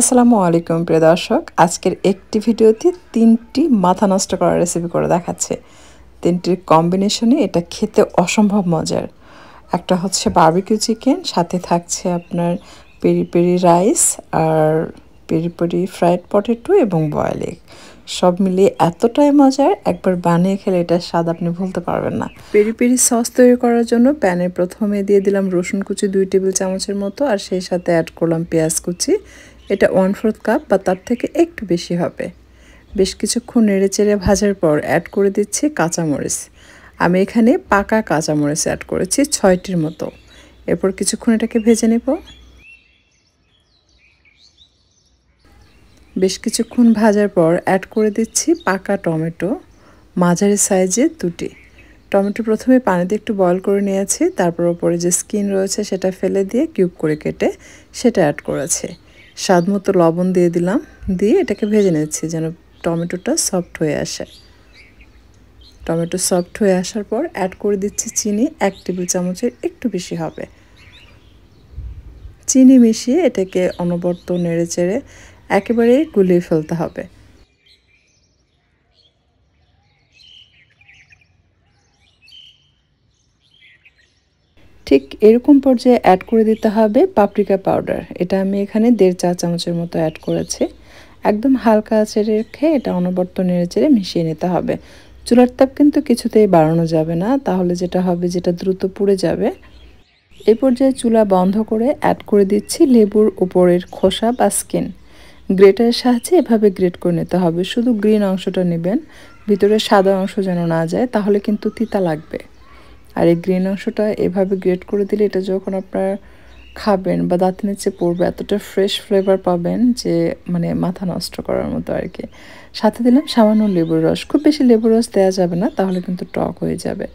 আসসালামু আলাইকুম প্রিয় দর্শক। আজকের একটি ভিডিওতে ৩টি মাথা নষ্ট করা রেসিপি করে দেখাচ্ছে। ৩টির কম্বিনেশনে এটা খেতে অসম্ভব মজার। একটা হচ্ছে বারবিকিউ চিকেন, সাথে থাকছে আপনার পেরি পেরি রাইস আর পেরি পেরি ফ্রাইড পটেটো এবং বয়েল এগ। সব মিলিয়ে এতটাই মজার, একবার বানিয়ে খেলে এটার স্বাদ আপনি ভুলতে পারবেন না। পেরি পেরি সস তৈরি করার জন্য প্যানে প্রথমে দিয়ে দিলাম রসুন কুচি 2 টেবিল চামচের মতো, আর সেই সাথে অ্যাড করলাম পেঁয়াজ কুচি। এটা 1/4 কাপ বা তার থেকে একটু বেশি হবে। বেশ কিছুক্ষণ নেড়েচেড়ে ভাজার পর অ্যাড করে দিচ্ছি কাঁচামরিচ। আমি এখানে পাকা কাঁচামরিচ অ্যাড করেছি 6টির মতো। এরপর কিছুক্ষণ এটাকে ভেজে নেব। বেশ কিছুক্ষণ ভাজার পর অ্যাড করে দিচ্ছি পাকা টমেটো, মাঝারি সাইজের 2টি। টমেটো প্রথমে পানিতে একটু বয়ল করে নিয়েছি, তারপর ওপরে যে স্কিন রয়েছে সেটা ফেলে দিয়ে কিউব করে কেটে সেটা অ্যাড করেছি। স্বাদ মতো লবণ দিয়ে দিলাম, দিয়ে এটাকে ভেজে নিচ্ছি যেন টমেটোটা সফট হয়ে আসে। টমেটো সফট হয়ে আসার পর অ্যাড করে দিচ্ছি চিনি, 1 টেবিল চামচের একটু বেশি হবে। চিনি মিশিয়ে এটাকে অনবরত নেড়েচেড়ে একেবারে গুলিয়ে ফেলতে হবে। ঠিক এরকম পর্যায়ে অ্যাড করে দিতে হবে পাপরিকা পাউডার। এটা আমি এখানে 1.5 চা চামচের মতো অ্যাড করেছি। একদম হালকা আঁচে রেখে এটা অনবরত নেড়েচেড়ে মিশিয়ে নিতে হবে। চুলার তাপ কিন্তু কিছুতেই বাড়ানো যাবে না, তাহলে যেটা হবে যেটা দ্রুত পুড়ে যাবে। এই পর্যায়ে চুলা বন্ধ করে অ্যাড করে দিচ্ছি লেবুর উপরের খোসা বা স্কিন। গ্রেটারের সাহায্যে এভাবে গ্রেট করে নিতে হবে। শুধু গ্রিন অংশটা নেবেন, ভিতরে সাদা অংশ যেন না যায়, তাহলে কিন্তু তিতা লাগবে। আর এই গ্রিন অংশটা এভাবে গ্রেট করে দিলে এটা যখন আপনার খাবেন বা দাঁতের নিচে পড়বে এতটা ফ্রেশ ফ্লেভার পাবেন যে মানে মাথা নষ্ট করার মতো আর কি। সাথে দিলাম সামান্য লেবুর রস। খুব বেশি লেবুর রস দেওয়া যাবে না, তাহলে কিন্তু টক হয়ে যাবে।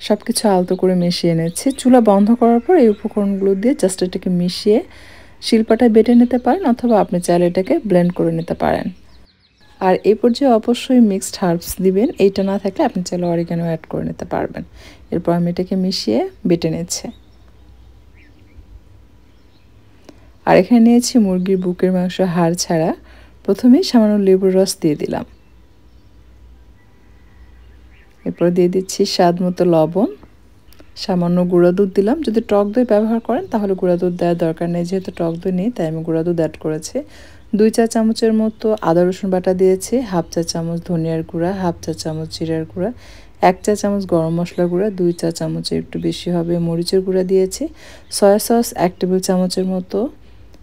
সব কিছু আলতো করে মিশিয়ে নিচ্ছি। চুলা বন্ধ করার পর এই উপকরণগুলো দিয়ে জাস্ট এটাকে মিশিয়ে শিলপাটায় বেটে নিতে পারেন, অথবা আপনি চাইলে এটাকে ব্লেন্ড করে নিতে পারেন। আর এই পর্যায়ে অবশ্যই মিক্সড হার্বস দিবেন। এইটা না থাকলে আপনি চাইলে অরিগানো অ্যাড করে নিতে পারবেন। এরপর আমি এটাকে মিশিয়ে বেটে নিচ্ছি। আর এখানে নিয়েছি মুরগির বুকের মাংস হাড় ছাড়া। প্রথমেই সামান্য লেবুর রস দিয়ে দিলাম। এরপর দিয়ে দিচ্ছি স্বাদ মতো লবণ, সামান্য গুঁড়া দুধ দিলাম। যদি টক দই ব্যবহার করেন তাহলে গুঁড়া দুধ দেওয়ার দরকার নেই, যেহেতু টক দই নেই তাই আমি গুঁড়া দুধ অ্যাড করেছি। 2 চা চামচের মতো আদা রসুন বাটা দিয়েছি, 1/2 চা চামচ ধনিয়ার গুঁড়া, 1/2 চা চামচ জিরার গুঁড়া, 1 চা চামচ গরম মশলা গুঁড়া, 2 চা চামচের একটু বেশি হবে মরিচের গুঁড়া দিয়েছি, সয়া সস 1 টেবিল চামচের মতো,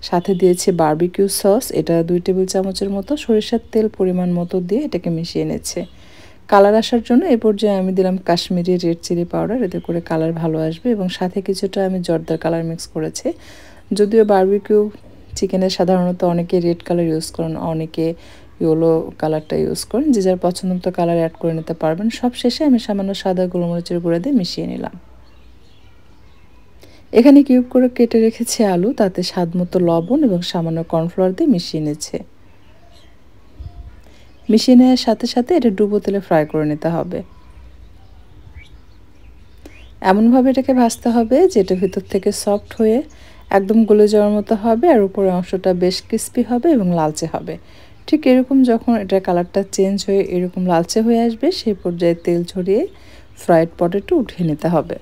সাথে দিয়েছি বারবিকিউ সস, এটা 2 টেবিল চামচের মতো, সরিষার তেল পরিমাণ মতো দিয়ে এটাকে মিশিয়ে নিচ্ছে। কালার আসার জন্য এই পর্যায়ে আমি দিলাম কাশ্মীরি রেড চিলি পাউডার, এতে করে কালার ভালো আসবে, এবং সাথে কিছুটা আমি জর্দার কালার মিক্স করেছি। যদিও বারবিকিউ চিকেনের সাধারণত অনেকে রেড কালার ইউজ করেন, অনেকে ইয়েলো কালারটা ইউজ করেন, যে যার পছন্দ মতো কালার অ্যাড করে নিতে পারবেন। সব শেষে আমি সামান্য সাদা গোলমরিচের গুঁড়া দিয়ে মিশিয়ে নিলাম। এখানে কিউব করে কেটে রেখেছি আলু, তাতে স্বাদ মতো লবণ এবং সামান্য কর্নফ্লাওয়ার দিয়ে মিশিয়ে নিচ্ছে। মিশিয়ে নেওয়ার সাথে সাথে এটা ডুবো তেলে ফ্রাই করে নিতে হবে। এমনভাবে এটাকে ভাজতে হবে যে এটা ভিতর থেকে সফট হয়ে একদম গলে যাওয়ার মতো হবে, আর উপরের অংশটা বেশ ক্রিস্পি হবে এবং লালচে হবে। ঠিক এরকম যখন এটার কালারটা চেঞ্জ হয়ে এরকম লালচে হয়ে আসবে, সেই পর্যায়ে তেল ঝরিয়ে ফ্রাইড পটেটো উঠিয়ে নিতে হবে।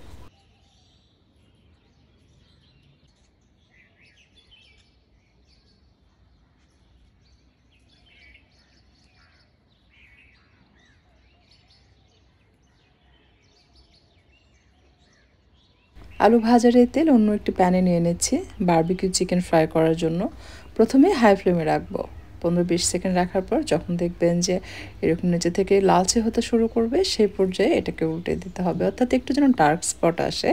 আলু ভাজার এই তেল অন্য একটি প্যানে নিয়ে নিচ্ছি বারবিকিউ চিকেন ফ্রাই করার জন্য। প্রথমে হাই ফ্লেমে রাখবো। 15-20 সেকেন্ড রাখার পর যখন দেখবেন যে এরকম নিচে থেকে লালচে হতে শুরু করবে, সেই পর্যায়ে এটাকে উল্টে দিতে হবে, অর্থাৎ একটু যেন ডার্ক স্পট আসে।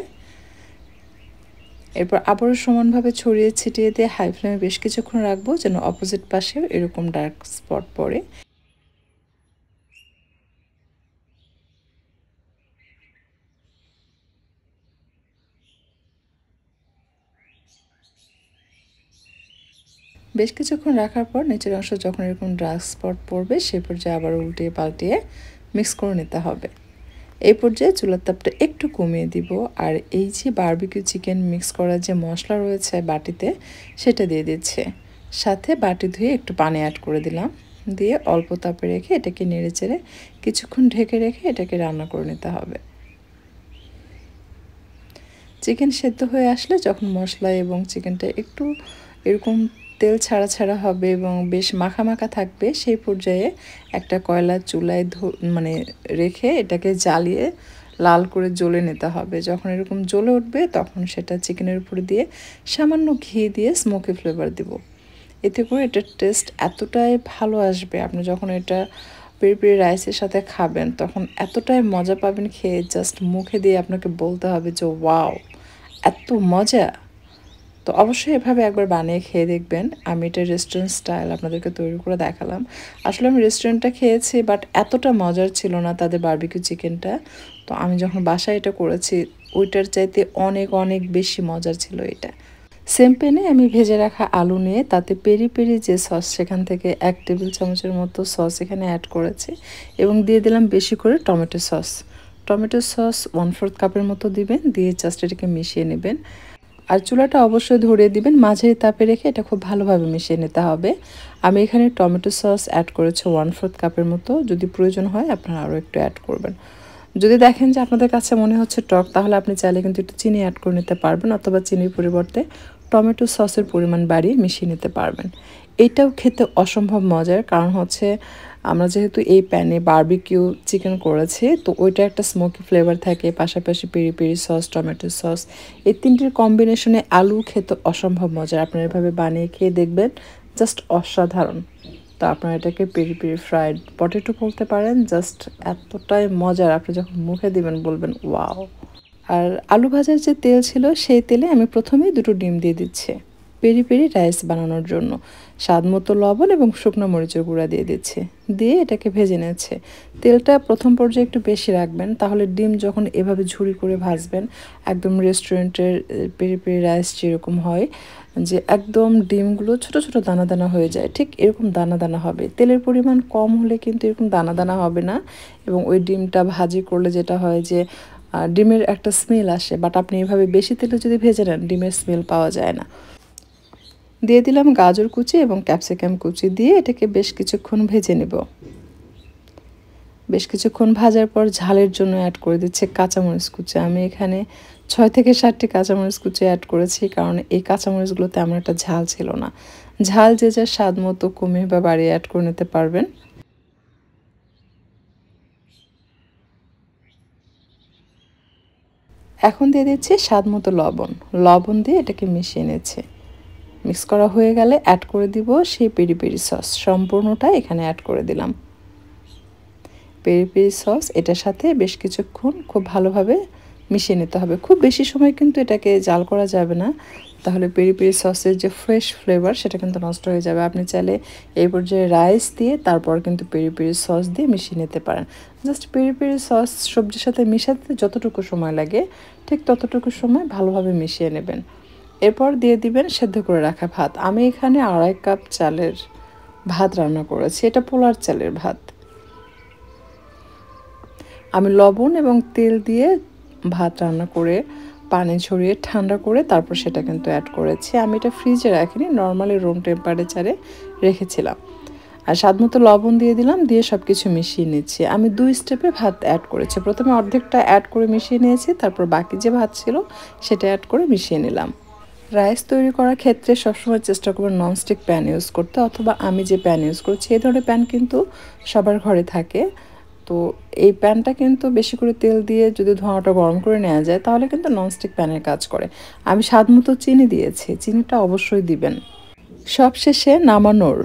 এরপর আবারও সমানভাবে ছড়িয়ে ছিটিয়ে দিয়ে হাই ফ্লেমে বেশ কিছুক্ষণ রাখবো, যেন অপোজিট পাশেও এরকম ডার্ক স্পট পড়ে। বেশ কিছুক্ষণ রাখার পর নিচের অংশ যখন এরকম ডার্ক স্পট পড়বে, সেই পর্যায়ে আবার উল্টিয়ে পাল্টিয়ে মিক্স করে নিতে হবে। এই পর্যায়ে চুলার তাপটা একটু কমিয়ে দিব, আর এই যে বারবিকিউ চিকেন মিক্স করার যে মশলা রয়েছে বাটিতে, সেটা দিয়ে দিচ্ছে। সাথে বাটি ধুয়ে একটু পানি অ্যাড করে দিলাম, দিয়ে অল্প তাপে রেখে এটাকে নেড়েচেড়ে কিছুক্ষণ ঢেকে রেখে এটাকে রান্না করে নিতে হবে। চিকেন সেদ্ধ হয়ে আসলে যখন মশলা এবং চিকেনটা একটু এরকম তেল ছাড়া ছাড়া হবে এবং বেশ মাখা মাখা থাকবে, সেই পর্যায়ে একটা কয়লার চুলায় মানে রেখে এটাকে জ্বালিয়ে লাল করে জ্বলে নিতে হবে। যখন এরকম জ্বলে উঠবে তখন সেটা চিকেনের উপরে দিয়ে সামান্য ঘি দিয়ে স্মোকি ফ্লেভার দিব। এতে করে এটার টেস্ট এতটাই ভালো আসবে, আপনি যখন এটা পেরি পেরি রাইসের সাথে খাবেন তখন এতটাই মজা পাবেন খেয়ে, জাস্ট মুখে দিয়ে আপনাকে বলতে হবে যে ওয়াও এত মজা। তো অবশ্যই এভাবে একবার বানিয়ে খেয়ে দেখবেন। আমি এটা রেস্টুরেন্ট স্টাইল আপনাদেরকে তৈরি করে দেখালাম। আসলে আমি রেস্টুরেন্টটা খেয়েছি বাট এতটা মজার ছিল না তাদের বারবিকিউ চিকেনটা। তো আমি যখন বাসায় এটা করেছি ওইটার চাইতে অনেক অনেক বেশি মজার ছিল এটা। সেম প্যানে আমি ভেজে রাখা আলু নিয়ে তাতে পেরি পেরি যে সস সেখান থেকে 1 টেবিল চামচের মতো সস এখানে অ্যাড করেছি এবং দিয়ে দিলাম বেশি করে টমেটো সস। টমেটো সস 1/4 কাপের মতো দিবেন, দিয়ে জাস্ট এটাকে মিশিয়ে নেবেন। আর চুলাটা অবশ্যই ধরিয়ে দিবেন, মাঝারি তাপে রেখে এটা খুব ভালোভাবে মিশিয়ে নিতে হবে। আমি এখানে টমেটো সস অ্যাড করেছি 1/4 কাপের মতো, যদি প্রয়োজন হয় আপনারা আরও একটু অ্যাড করবেন। যদি দেখেন যে আপনাদের কাছে মনে হচ্ছে টক, তাহলে আপনি চাইলে কিন্তু একটু চিনি অ্যাড করে নিতে পারবেন, অথবা চিনির পরিবর্তে টমেটো সসের পরিমাণ বাড়িয়ে মিশিয়ে নিতে পারবেন। এটাও খেতে অসম্ভব মজার, কারণ হচ্ছে আমরা যেহেতু এই প্যানে বারবিকিউ চিকেন করেছি, তো ওইটা একটা স্মোকি ফ্লেভার থাকে, পাশাপাশি peri peri sauce, tomato sauce, এই তিনটির কম্বিনেশনে আলু খেতে অসম্ভব মজার। আপনারা এভাবে বানিয়ে খেয়ে দেখবেন, জাস্ট অসাধারণ। তো আপনারা এটাকে পেরি পেরি ফ্রাইড পটেটো বলতে পারেন, জাস্ট এতটাই মজার, আপনি যখন মুখে দিবেন বলবেন ওয়াও। আর আলু ভাজার যে তেল ছিল সেই তেলে আমি প্রথমেই 2টো ডিম দিয়ে দিচ্ছি পেরি পেরি রাইস বানানোর জন্য। স্বাদ মতো লবণ এবং শুকনো মরিচের গুঁড়া দিয়ে দিচ্ছি, দিয়ে এটাকে ভেজে নিচ্ছে। তেলটা প্রথম পর্যায়ে একটু বেশি রাখবেন, তাহলে ডিম যখন এভাবে ঝুরি করে ভাজবেন একদম রেস্টুরেন্টের পেরি পেরি রাইস যেরকম হয়, যে একদম ডিমগুলো ছোট ছোট দানা দানা হয়ে যায়, ঠিক এরকম দানা দানা হবে। তেলের পরিমাণ কম হলে কিন্তু এরকম দানা দানা হবে না, এবং ওই ডিমটা ভাজি করলে যেটা হয় যে ডিমের একটা স্মেল আসে, বাট আপনি এভাবে বেশি তেলে যদি ভেজে নেন ডিমের স্মেল পাওয়া যায় না। দিয়ে দিলাম গাজর কুচি এবং ক্যাপসিকাম কুচি, দিয়ে এটাকে বেশ কিছুক্ষণ ভেজে নেব। বেশ কিছুক্ষণ ভাজার পর ঝালের জন্য অ্যাড করে দিচ্ছি কাঁচামরিচ কুচি। আমি এখানে 6 থেকে 7টি কাঁচামরিচ কুচি অ্যাড করেছি, কারণ এই কাঁচামরিচগুলো তেমন একটা ঝাল ছিল না। ঝাল যে যার স্বাদ মতো কমিয়ে বা বাড়িয়ে অ্যাড করে নিতে পারবেন। এখন দিয়ে দিচ্ছি স্বাদ মতো লবণ। লবণ দিয়ে এটাকে মিশিয়ে নিচ্ছে। মিক্স করা হয়ে গেলে অ্যাড করে দিব সেই পেরি পেরি সস, সম্পূর্ণটা এখানে অ্যাড করে দিলাম। পেরি পেরি সস এটার সাথে বেশ কিছুক্ষণ খুব ভালোভাবে মিশিয়ে নিতে হবে। খুব বেশি সময় কিন্তু এটাকে জাল করা যাবে না, তাহলে পেরি পেরি সসের যে ফ্রেশ ফ্লেভার সেটা কিন্তু নষ্ট হয়ে যাবে। আপনি চাইলে এই পর্যায়ে রাইস দিয়ে তারপর কিন্তু পেরি পেরি সস দিয়ে মিশিয়ে নিতে পারেন। জাস্ট পেরি পেরি সস সবজির সাথে মিশাতে যতটুকু সময় লাগে ঠিক ততটুকু সময় ভালোভাবে মিশিয়ে নেবেন। এরপর দিয়ে দিবেন সেদ্ধ করে রাখা ভাত। আমি এখানে 2.5 কাপ চালের ভাত রান্না করেছি, এটা পোলার চালের ভাত। আমি লবণ এবং তেল দিয়ে ভাত রান্না করে পানি ঝরিয়ে ঠান্ডা করে তারপর সেটা কিন্তু অ্যাড করেছি। আমি এটা ফ্রিজে রাখিনি, নর্মালি রুম টেম্পারেচারে রেখেছিলাম। আর স্বাদ মতো লবণ দিয়ে দিলাম, দিয়ে সব কিছু মিশিয়ে নিচ্ছি। আমি 2 স্টেপে ভাত অ্যাড করেছি। প্রথমে অর্ধেকটা অ্যাড করে মিশিয়ে নিয়েছি, তারপর বাকি যে ভাত ছিল সেটা অ্যাড করে মিশিয়ে নিলাম। রাইস তৈরি করার ক্ষেত্রে সবসময় চেষ্টা করবেন ননস্টিক প্যান ইউজ করতে, অথবা আমি যে প্যান ইউজ করছি এই ধরনের প্যান কিন্তু সবার ঘরে থাকে। তো এই প্যানটা কিন্তু বেশি করে তেল দিয়ে যদি ধোঁয়াটা গরম করে নেওয়া যায় তাহলে কিন্তু ননস্টিক প্যানের কাজ করে। আমি স্বাদ মতো চিনি দিয়েছি, চিনিটা অবশ্যই দিবেন। সবশেষে নামানোর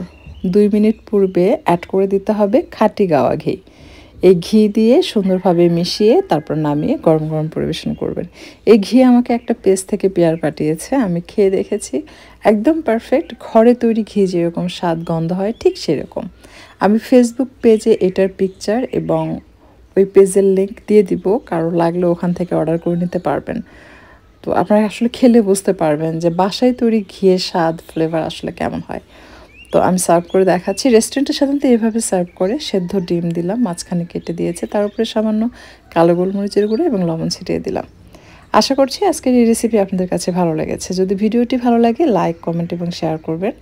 2 মিনিট পূর্বে অ্যাড করে দিতে হবে খাঁটি গাওয়া ঘি। এই ঘি দিয়ে সুন্দরভাবে মিশিয়ে তারপর নামিয়ে গরম গরম পরিবেশন করবেন। এই ঘি আমাকে একটা পেজ থেকে পেয়ার পাঠিয়েছে, আমি খেয়ে দেখেছি, একদম পারফেক্ট। ঘরে তৈরি ঘি যেরকম স্বাদ গন্ধ হয় ঠিক সেরকম। আমি ফেসবুক পেজে এটার পিকচার এবং ওই পেজের লিঙ্ক দিয়ে দিব, কারো লাগলে ওখান থেকে অর্ডার করে নিতে পারবেন। তো আপনারা আসলে খেলে বুঝতে পারবেন যে বাসায় তৈরি ঘিয়ের স্বাদ ফ্লেভার আসলে কেমন হয়। তো আমি সার্ভ করে দেখাচ্ছি। রেস্টুরেন্টে সাধারণত এভাবে সার্ভ করে, সেদ্ধ ডিম দিলাম, মাঝখানে কেটে দিয়েছে, তার উপরে সামান্য কালো গোলমরিচের গুঁড়ো এবং লবণ ছিটিয়ে দিলাম। আশা করছি আজকের এই রেসিপি আপনাদের কাছে ভালো লেগেছে। যদি ভিডিওটি ভালো লাগে লাইক, কমেন্ট এবং শেয়ার করবেন।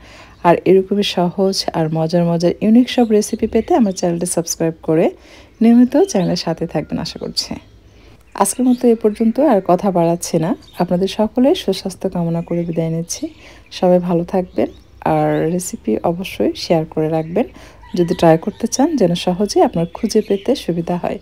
আর এরকমই সহজ আর মজার মজার ইউনিক সব রেসিপি পেতে আমার চ্যানেলটি সাবস্ক্রাইব করে নিয়মিত চ্যানেলের সাথে থাকবেন আশা করছি। আজকের মতো এ পর্যন্ত, আর কথা বাড়াচ্ছি না। আপনাদের সকলের সুস্বাস্থ্য কামনা করে বিদায় নিচ্ছি। সবাই ভালো থাকবেন আর রেসিপি অবশ্যই শেয়ার করে রাখবেন যদি ট্রাই করতে চান, যেন সহজে আপনার খুঁজে পেতে সুবিধা হয়।